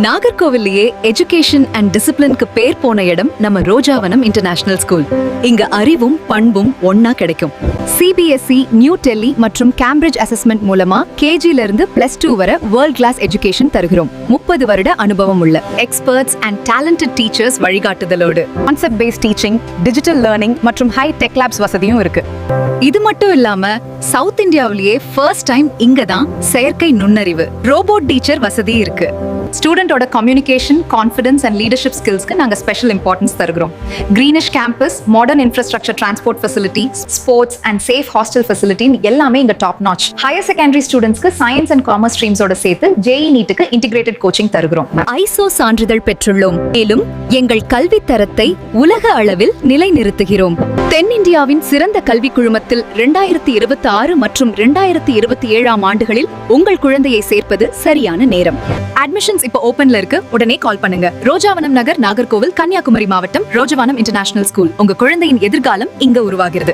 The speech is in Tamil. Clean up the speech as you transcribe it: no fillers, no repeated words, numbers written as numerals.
நாகர்கோவிலேயே எஜுகேஷன் அண்ட் டிசிப்ளினுக்கு பேர் போன இடம் நம்ம ரோஜாவனம் இன்டர்நேஷனல் ஸ்கூல். இங்க அறிவும் பண்பும் ஒன்னா கிடைக்கும். CBSE, நியூ டெல்லி மற்றும் கேம்பிரிட்ஜ் அசஸ்மெண்ட் மூலமா KG-ல இருந்து +2 வரை வேர்ல்ட் கிளாஸ் எஜுகேஷன் தருகிறோம். 30 வருட அனுபவம் உள்ள எக்ஸ்பர்ட்ஸ் அண்ட் டேலண்டட் டீச்சர்ஸ் வழிகாட்டுதலோடு concept based teaching, digital learning மற்றும் ஹை டெக் லேப்ஸ் வசதியும் இருக்கு. இது மட்டும் இல்லாம சவுத் இந்தியாவிலேயே ஃபர்ஸ்ட் டைம் இங்க தான் செயற்கை நுண்ணறிவு ரோபோட் டீச்சர் வசதி இருக்கு. ஸ்டூடெண்டோட கம்யூனிகேஷன், கான்ஃபிடன்ஸ் அண்ட் லீடர்ஷிப் ஸ்கில்ஸ்க்கு நாங்க ஸ்பெஷல் இம்பார்ட்டன்ஸ் தருகிறோம். Greenish campus, modern infrastructure, transport facility, sports and safe hostel facility எல்லாமே இங்க டாப் நாச். ஹையர் செகண்டரி ஸ்டூடெண்ட்ஸ்க்கு சயின்ஸ் அண்ட் காமர்ஸ் ஸ்ட்ரீம்ஸோட சேர்த்து JEE நீட்டுக்கு இன்டிகிரேட்டட் கோச்சிங் தருகிறோம். ISO சான்றிதழ் பெற்றுள்ளோம். மேலும் எங்கள் கல்வி தரத்தை உலக அளவில் நிலைநிறுத்துகிறோம். தென்னிந்தியாவின் சிறந்த கல்வி குழுமத்தில் 2026 மற்றும் 2027 ஆண்டுகளில் உங்கள் குழந்தையை சேர்ப்பது சரியான நேரம். அட்மிஷன்ஸ் இப்போ ஓபன்ல இருக்கு. உடனே கால் பண்ணுங்க. ரோஜாவனம் நகர், நாகர்கோவில், கன்னியாகுமரி மாவட்டம், ரோஜாவனம் இன்டர்நேஷனல் ஸ்கூல். உங்க குழந்தையின் எதிர்காலம் இங்க உருவாகிறது.